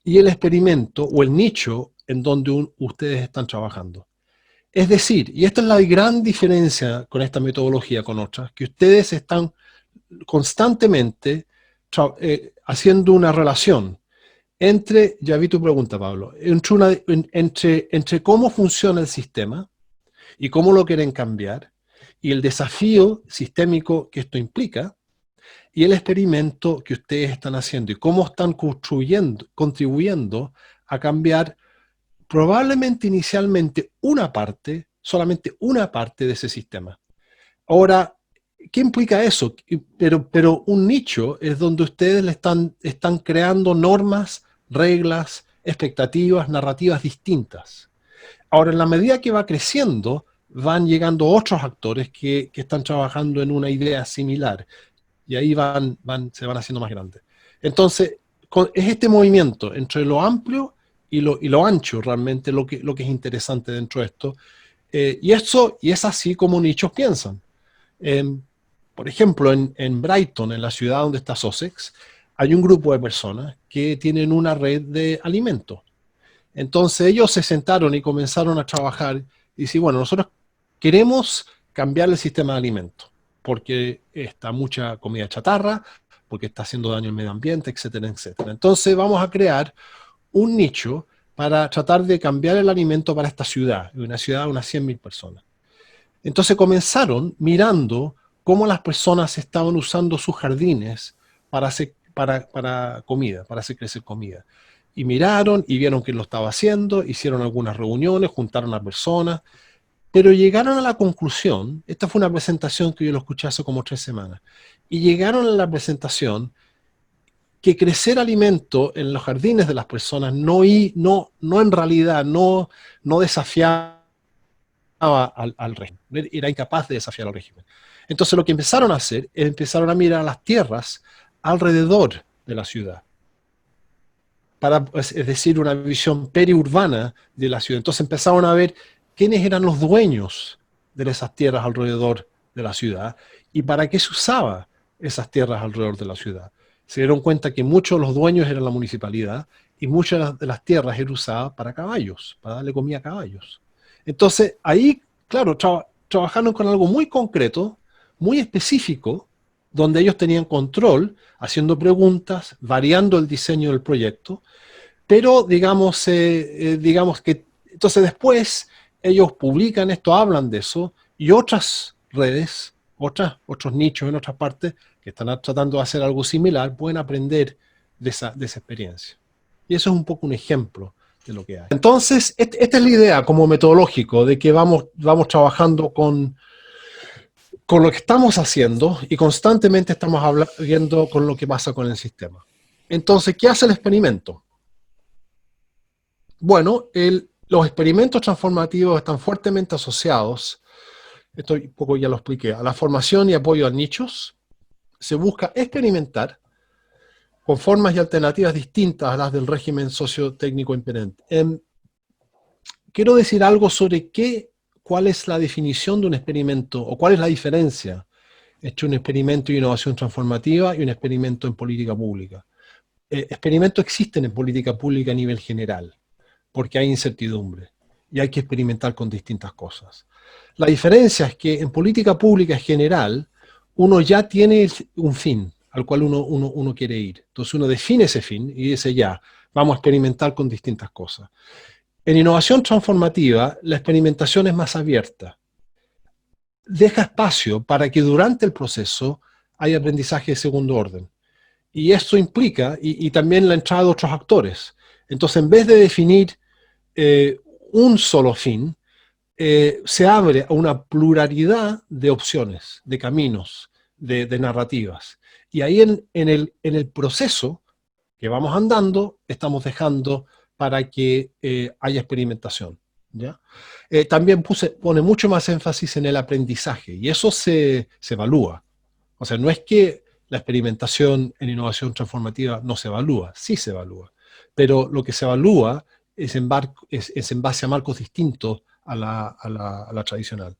y el experimento o el nicho en donde ustedes están trabajando. Es decir, y esta es la gran diferencia con esta metodología con otras, que ustedes están constantemente haciendo una relación entre, ya vi tu pregunta, Pablo, entre cómo funciona el sistema y cómo lo quieren cambiar, y el desafío sistémico que esto implica, y el experimento que ustedes están haciendo, y cómo están contribuyendo a cambiar probablemente inicialmente solamente una parte de ese sistema. Ahora, ¿qué implica eso? Pero un nicho es donde ustedes están creando normas, reglas, expectativas, narrativas distintas. Ahora, en la medida que va creciendo, van llegando otros actores que están trabajando en una idea similar, y ahí se van haciendo más grandes. Entonces, es este movimiento entre lo amplio y lo ancho realmente lo que es interesante dentro de esto. Y es así como nichos piensan. Por ejemplo, en Brighton, en la ciudad donde está Sussex, hay un grupo de personas que tienen una red de alimentos. Entonces ellos se sentaron y comenzaron a trabajar y decir, bueno, nosotros queremos cambiar el sistema de alimentos, porque está mucha comida chatarra, porque está haciendo daño al medio ambiente, etcétera, etcétera. Entonces vamos a crear un nicho para tratar de cambiar el alimento para esta ciudad, una ciudad de unas 100.000 personas. Entonces comenzaron mirando cómo las personas estaban usando sus jardines para comida, para hacer crecer comida. Y miraron y vieron que lo estaba haciendo, hicieron algunas reuniones, juntaron a personas, pero llegaron a la conclusión, esta fue una presentación que yo lo escuché hace como 3 semanas, y llegaron a la presentación que crecer alimento en los jardines de las personas no en realidad no desafiaba al régimen, era incapaz de desafiar al régimen. Entonces lo que empezaron a hacer es empezaron a mirar a las tierras alrededor de la ciudad, es decir, una visión periurbana de la ciudad. Entonces empezaron a ver quiénes eran los dueños de esas tierras alrededor de la ciudad y para qué se usaba esas tierras alrededor de la ciudad. Se dieron cuenta que muchos de los dueños eran la municipalidad y muchas de las tierras eran usadas para caballos, para darle comida a caballos. Entonces ahí, claro, trabajaron con algo muy concreto, muy específico, donde ellos tenían control, haciendo preguntas, variando el diseño del proyecto, pero digamos que entonces después ellos publican esto, hablan de eso, y otras redes, otros nichos en otras partes que están tratando de hacer algo similar, pueden aprender de esa experiencia. Y eso es un poco un ejemplo de lo que hay. Entonces, esta es la idea como metodológico, de que vamos trabajando con lo que estamos haciendo y constantemente estamos viendo con lo que pasa con el sistema. Entonces, ¿qué hace el experimento? Bueno, los experimentos transformativos están fuertemente asociados, esto un poco ya lo expliqué, a la formación y apoyo a nichos. Se busca experimentar con formas y alternativas distintas a las del régimen sociotécnico imperante. Quiero decir algo sobre cuál es la definición de un experimento, o cuál es la diferencia entre un experimento de innovación transformativa y un experimento en política pública. Experimentos existen en política pública a nivel general, porque hay incertidumbre y hay que experimentar con distintas cosas. La diferencia es que en política pública en general, uno ya tiene un fin al cual uno quiere ir. Entonces uno define ese fin y dice ya, vamos a experimentar con distintas cosas. En innovación transformativa, la experimentación es más abierta. Deja espacio para que durante el proceso haya aprendizaje de segundo orden. Y esto implica, y también la entrada de otros actores. Entonces, en vez de definir un solo fin, se abre a una pluralidad de opciones, de caminos, de narrativas. Y ahí en el proceso que vamos andando, estamos dejando para que haya experimentación, ¿ya? También pone mucho más énfasis en el aprendizaje, y eso se evalúa. O sea, no es que la experimentación en innovación transformativa no se evalúa, sí se evalúa, pero lo que se evalúa es en base a marcos distintos a la tradicional.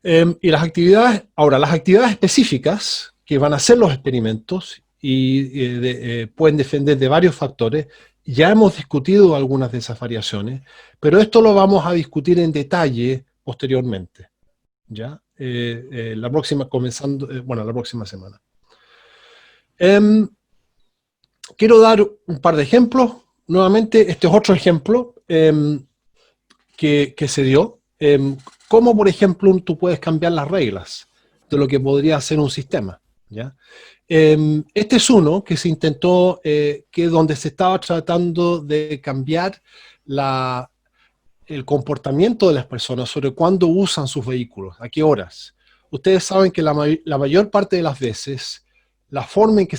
Y las actividades específicas que van a hacer los experimentos y pueden depender de varios factores. Ya hemos discutido algunas de esas variaciones, pero esto lo vamos a discutir en detalle posteriormente, ¿ya? La próxima semana. Quiero dar un par de ejemplos. Nuevamente, este es otro ejemplo que se dio. Cómo, por ejemplo, tú puedes cambiar las reglas de lo que podría ser un sistema, ¿ya? Este es uno que se intentó, donde se estaba tratando de cambiar el comportamiento de las personas sobre cuándo usan sus vehículos, a qué horas. Ustedes saben que la mayor parte de las veces, la forma en que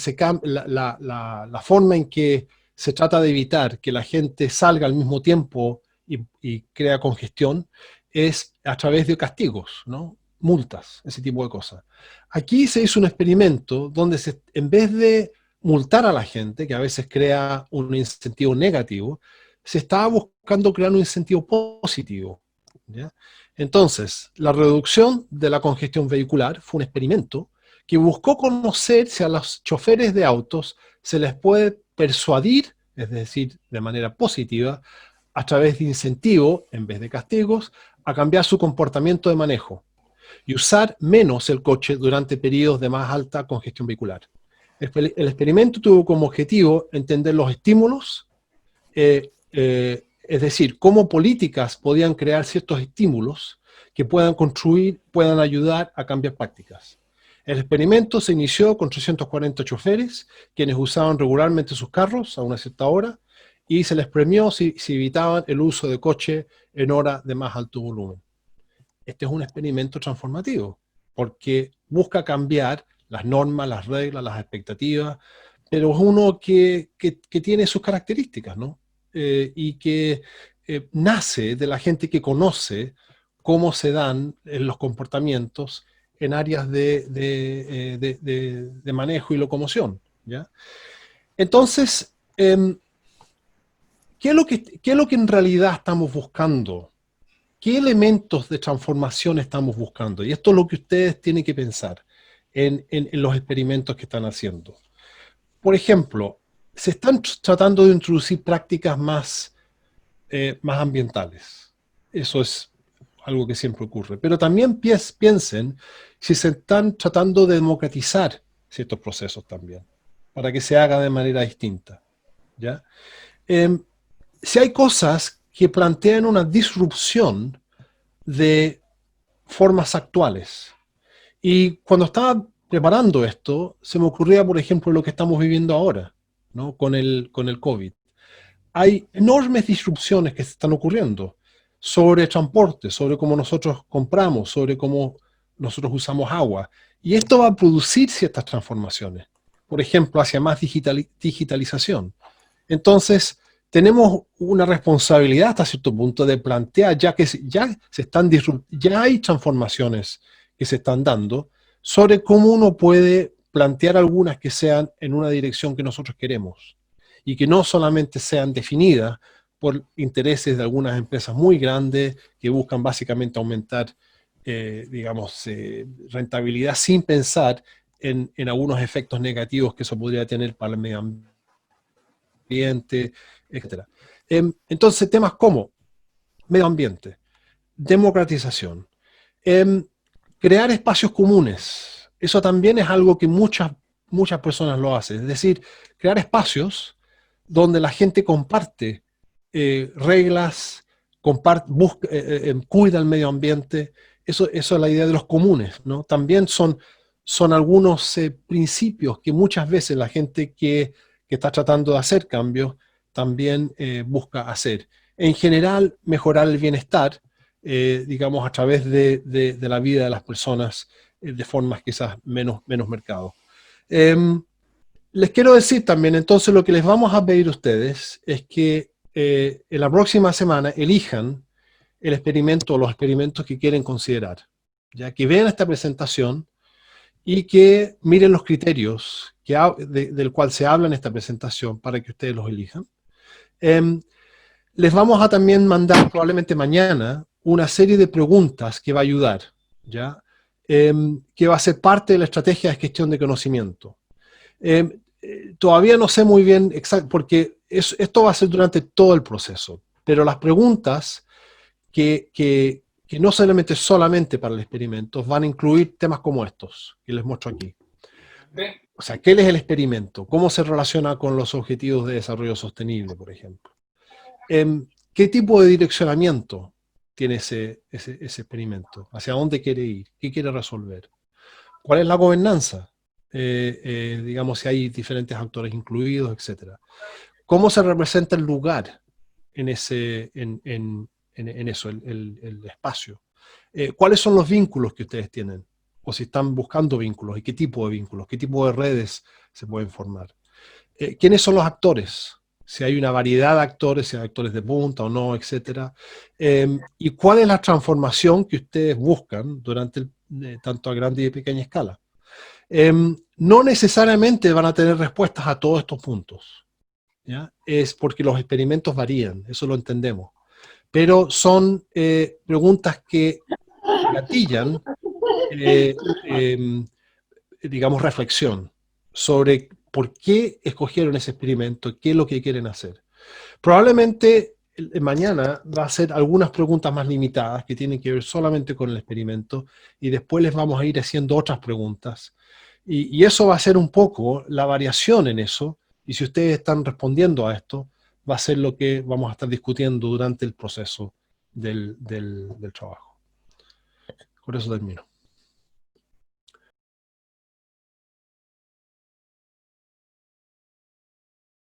se trata de evitar que la gente salga al mismo tiempo y crea congestión es a través de castigos, ¿no? Multas, ese tipo de cosas. Aquí se hizo un experimento donde en vez de multar a la gente, que a veces crea un incentivo negativo, se estaba buscando crear un incentivo positivo, ¿ya? Entonces, la reducción de la congestión vehicular fue un experimento que buscó conocer si a los choferes de autos se les puede persuadir, es decir, de manera positiva, a través de incentivo, en vez de castigos, a cambiar su comportamiento de manejo y usar menos el coche durante periodos de más alta congestión vehicular. El experimento tuvo como objetivo entender los estímulos, es decir, cómo políticas podían crear ciertos estímulos que puedan ayudar a cambiar prácticas. El experimento se inició con 340 choferes, quienes usaban regularmente sus carros a una cierta hora, y se les premió si evitaban el uso de coche en horas de más alto volumen. Este es un experimento transformativo, porque busca cambiar las normas, las reglas, las expectativas, pero es uno que tiene sus características, ¿no? Y que nace de la gente que conoce cómo se dan los comportamientos en áreas de manejo y locomoción, ¿ya? Entonces, ¿qué es lo que en realidad estamos buscando? ¿Qué elementos de transformación estamos buscando? Y esto es lo que ustedes tienen que pensar en los experimentos que están haciendo. Por ejemplo, se están tratando de introducir prácticas más ambientales. Eso es algo que siempre ocurre. Pero también piensen si se están tratando de democratizar ciertos procesos también, para que se haga de manera distinta, ¿ya? Si hay cosas que plantean una disrupción de formas actuales. Y cuando estaba preparando esto, se me ocurría, por ejemplo, lo que estamos viviendo ahora, ¿no? Con el COVID. Hay enormes disrupciones que se están ocurriendo sobre transporte, sobre cómo nosotros compramos, sobre cómo nosotros usamos agua. Y esto va a producir ciertas transformaciones. Por ejemplo, hacia más digitalización. Entonces, tenemos una responsabilidad hasta cierto punto de plantear, ya hay transformaciones que se están dando, sobre cómo uno puede plantear algunas que sean en una dirección que nosotros queremos, y que no solamente sean definidas por intereses de algunas empresas muy grandes que buscan básicamente aumentar, rentabilidad sin pensar en algunos efectos negativos que eso podría tener para el medio ambiente, etc. Entonces, temas como medio ambiente, democratización, crear espacios comunes, eso también es algo que muchas personas lo hacen, es decir, crear espacios donde la gente comparte reglas, cuida el medio ambiente. Eso es la idea de los comunes, ¿no? También son algunos principios que muchas veces la gente que está tratando de hacer cambios también busca hacer. En general, mejorar el bienestar, digamos, a través de la vida de las personas de formas quizás menos mercado. Les quiero decir también, entonces, lo que les vamos a pedir a ustedes es que en la próxima semana elijan el experimento o los experimentos que quieren considerar, ya que vean esta presentación y que miren los criterios del cual se habla en esta presentación para que ustedes los elijan. Les vamos a también mandar probablemente mañana una serie de preguntas que va a ayudar, ¿ya? Que va a ser parte de la estrategia de gestión de conocimiento. Todavía no sé muy bien exacto, porque esto va a ser durante todo el proceso, pero las preguntas que no solamente para el experimento, van a incluir temas como estos, que les muestro aquí. O sea, ¿qué es el experimento? ¿Cómo se relaciona con los objetivos de desarrollo sostenible, por ejemplo? ¿Qué tipo de direccionamiento tiene ese experimento? ¿Hacia dónde quiere ir? ¿Qué quiere resolver? ¿Cuál es la gobernanza? Digamos, si hay diferentes actores incluidos, etc. ¿Cómo se representa el lugar en eso, el espacio? ¿Cuáles son los vínculos que ustedes tienen? O si están buscando vínculos, y qué tipo de vínculos, qué tipo de redes se pueden formar. ¿Quiénes son los actores? Si hay una variedad de actores, si hay actores de punta o no, etc. ¿Y cuál es la transformación que ustedes buscan durante tanto a grande y pequeña escala? No necesariamente van a tener respuestas a todos estos puntos, ¿ya? Es porque los experimentos varían, eso lo entendemos. Pero son preguntas que gatillan, digamos, reflexión sobre por qué escogieron ese experimento, qué es lo que quieren hacer. Probablemente mañana va a ser algunas preguntas más limitadas que tienen que ver solamente con el experimento y después les vamos a ir haciendo otras preguntas. Y eso va a ser un poco la variación en eso, y si ustedes están respondiendo a esto, va a ser lo que vamos a estar discutiendo durante el proceso del trabajo. Con eso termino.